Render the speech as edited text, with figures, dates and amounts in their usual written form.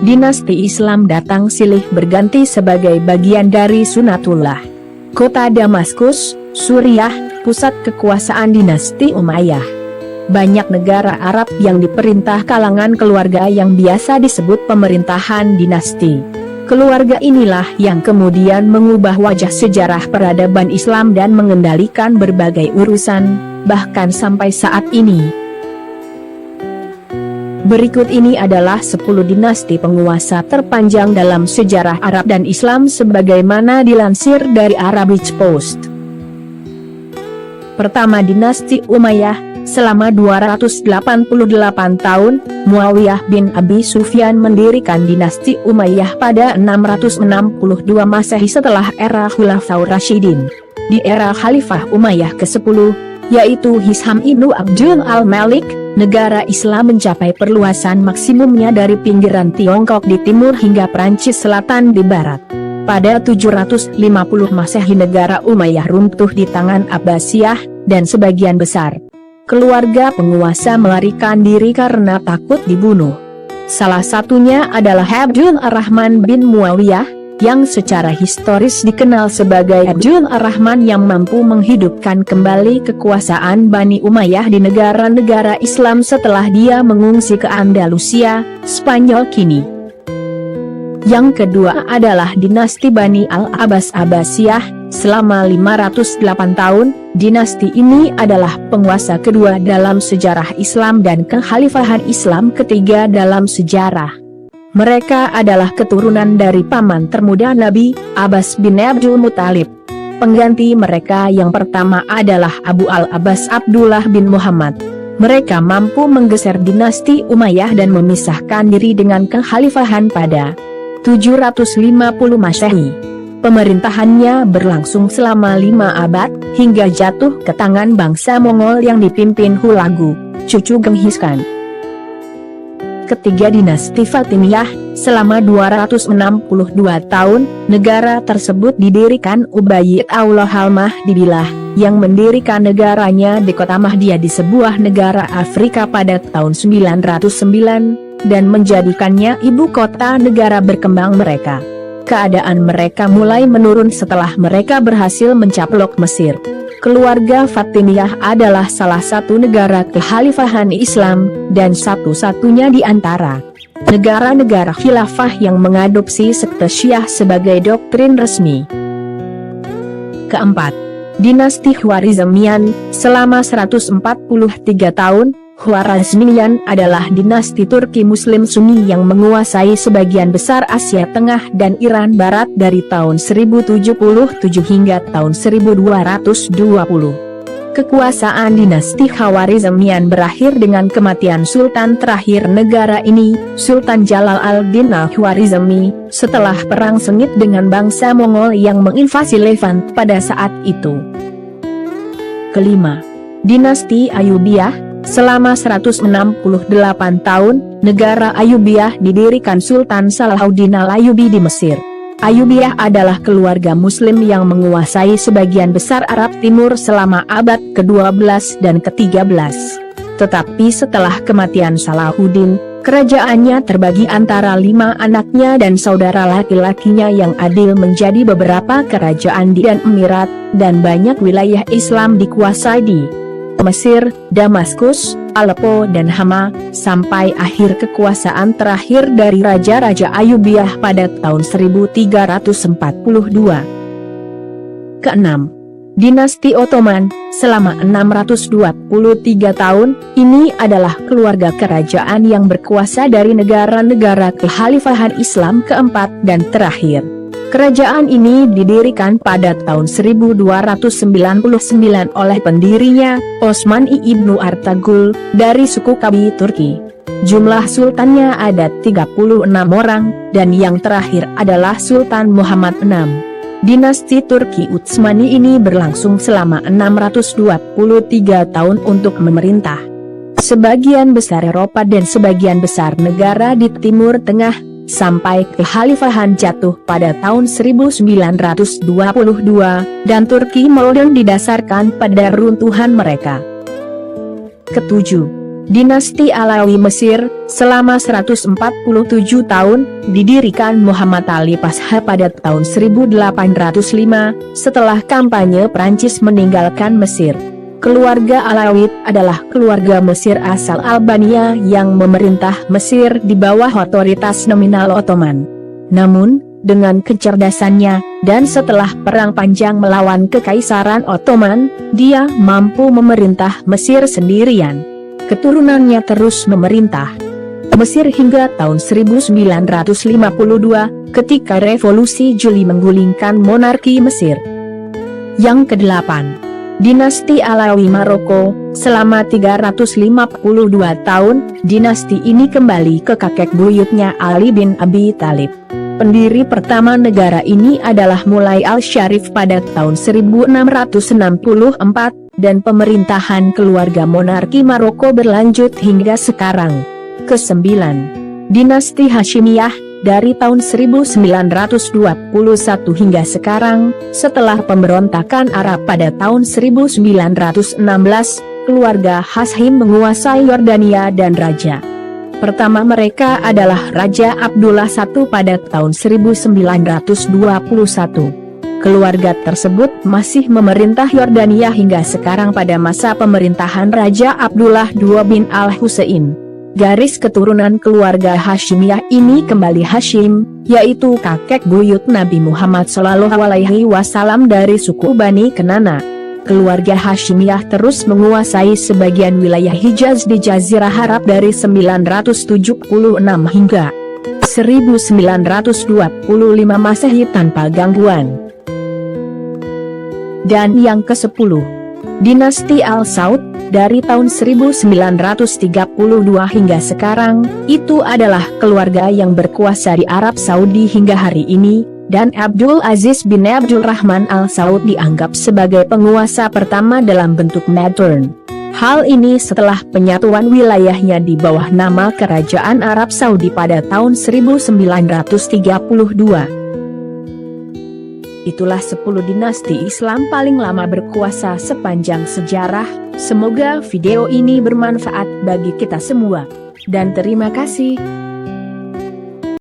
Dinasti Islam datang silih berganti sebagai bagian dari Sunatullah. Kota Damaskus, Suriah, pusat kekuasaan dinasti Umayyah. Banyak negara Arab yang diperintah kalangan keluarga yang biasa disebut pemerintahan dinasti. Keluarga inilah yang kemudian mengubah wajah sejarah peradaban Islam dan mengendalikan berbagai urusan, bahkan sampai saat ini. Berikut ini adalah 10 dinasti penguasa terpanjang dalam sejarah Arab dan Islam sebagaimana dilansir dari Arabic Post. Pertama, dinasti Umayyah. Selama 288 tahun, Muawiyah bin Abi Sufyan mendirikan dinasti Umayyah pada 662 Masehi setelah era Khulafaur Rasyidin. Di era Khalifah Umayyah ke-10, yaitu Hisham ibnu Abdul al-Malik, negara Islam mencapai perluasan maksimumnya dari pinggiran Tiongkok di timur hingga Prancis Selatan di barat. Pada 750 Masehi negara Umayyah runtuh di tangan Abbasiyah, dan sebagian besar keluarga penguasa melarikan diri karena takut dibunuh. Salah satunya adalah Abdul Ar-Rahman bin Muawiyah, yang secara historis dikenal sebagai Abdul Ar-Rahman yang mampu menghidupkan kembali kekuasaan Bani Umayyah di negara-negara Islam setelah dia mengungsi ke Andalusia, Spanyol kini. Yang kedua adalah dinasti Bani Al-Abbas Abbasiyah. Selama 508 tahun, dinasti ini adalah penguasa kedua dalam sejarah Islam dan kekhalifahan Islam ketiga dalam sejarah. Mereka adalah keturunan dari paman termuda Nabi, Abbas bin Abdul Muthalib. Pengganti mereka yang pertama adalah Abu al-Abbas Abdullah bin Muhammad. Mereka mampu menggeser dinasti Umayyah dan memisahkan diri dengan kekhalifahan pada 750 Masehi. Pemerintahannya berlangsung selama 5 abad, hingga jatuh ke tangan bangsa Mongol yang dipimpin Hulagu, cucu Genghis Khan. Ketiga, dinasti Fatimiyah. Selama 262 tahun, negara tersebut didirikan Ubayyid Allah al-Mahdi, yang mendirikan negaranya di kota Mahdiyah di sebuah negara Afrika pada tahun 909, dan menjadikannya ibu kota negara berkembang mereka. Keadaan mereka mulai menurun setelah mereka berhasil mencaplok Mesir. Keluarga Fatimiyah adalah salah satu negara kekhalifahan Islam, dan satu-satunya di antara negara-negara khilafah yang mengadopsi sekte Syiah sebagai doktrin resmi. Keempat, dinasti Khwarizmian. Selama 143 tahun, Khwarizmian adalah dinasti Turki Muslim Sunni yang menguasai sebagian besar Asia Tengah dan Iran Barat dari tahun 1077 hingga tahun 1220. Kekuasaan dinasti Khwarizmian berakhir dengan kematian sultan terakhir negara ini, Sultan Jalal al-Din al-Khwarizmi, setelah perang sengit dengan bangsa Mongol yang menginvasi Levant pada saat itu. Kelima, dinasti Ayyubiyah. Selama 168 tahun, negara Ayyubiyah didirikan Sultan Salahuddin al-Ayyubi di Mesir. Ayyubiyah adalah keluarga muslim yang menguasai sebagian besar Arab Timur selama abad ke-12 dan ke-13. Tetapi setelah kematian Salahuddin, kerajaannya terbagi antara 5 anaknya dan saudara laki-lakinya yang adil menjadi beberapa kerajaan dan emirat, dan banyak wilayah Islam dikuasai di Mesir, Damaskus, Aleppo dan Hama, sampai akhir kekuasaan terakhir dari Raja-Raja Ayyubiyah pada tahun 1342. Keenam, dinasti Ottoman. Selama 623 tahun, ini adalah keluarga kerajaan yang berkuasa dari negara-negara kekhalifahan Islam keempat dan terakhir. Kerajaan ini didirikan pada tahun 1299 oleh pendirinya, Osman ibnu Artagul, dari suku Kabi Turki. Jumlah sultannya ada 36 orang, dan yang terakhir adalah Sultan Muhammad VI. Dinasti Turki Utsmani ini berlangsung selama 623 tahun untuk memerintah sebagian besar Eropa dan sebagian besar negara di Timur Tengah, sampai kekhalifahan jatuh pada tahun 1922, dan Turki modern didasarkan pada runtuhan mereka. Ketujuh, Dinasti Alawi Mesir, selama 147 tahun, didirikan Muhammad Ali Pasha pada tahun 1805, setelah kampanye Prancis meninggalkan Mesir. Keluarga Alawid adalah keluarga Mesir asal Albania yang memerintah Mesir di bawah otoritas nominal Ottoman. Namun, dengan kecerdasannya, dan setelah perang panjang melawan Kekaisaran Ottoman, dia mampu memerintah Mesir sendirian. Keturunannya terus memerintah Mesir hingga tahun 1952, ketika Revolusi Juli menggulingkan monarki Mesir. Yang kedelapan, Dinasti Alawi Maroko, selama 352 tahun, dinasti ini kembali ke kakek buyutnya Ali bin Abi Thalib. Pendiri pertama negara ini adalah Mulai Al-Syarif pada tahun 1664, dan pemerintahan keluarga monarki Maroko berlanjut hingga sekarang. Kesembilan, Dinasti Hashimiyah, dari tahun 1921 hingga sekarang. Setelah pemberontakan Arab pada tahun 1916, keluarga Hashim menguasai Yordania dan raja pertama mereka adalah Raja Abdullah I pada tahun 1921. Keluarga tersebut masih memerintah Yordania hingga sekarang pada masa pemerintahan Raja Abdullah II bin Al-Husain. Garis keturunan keluarga Hashimiyah ini kembali Hashim, yaitu kakek buyut Nabi Muhammad SAW dari suku Bani Kenana. Keluarga Hashimiyah terus menguasai sebagian wilayah Hijaz di Jazirah Arab dari 976 hingga 1925 Masehi tanpa gangguan. Dan yang ke-10, Dinasti Al-Saud, dari tahun 1932 hingga sekarang, itu adalah keluarga yang berkuasa di Arab Saudi hingga hari ini, dan Abdul Aziz bin Abdul Rahman Al-Saud dianggap sebagai penguasa pertama dalam bentuk modern. Hal ini setelah penyatuan wilayahnya di bawah nama Kerajaan Arab Saudi pada tahun 1932. Itulah 10 dinasti Islam paling lama berkuasa sepanjang sejarah. Semoga video ini bermanfaat bagi kita semua. Dan terima kasih.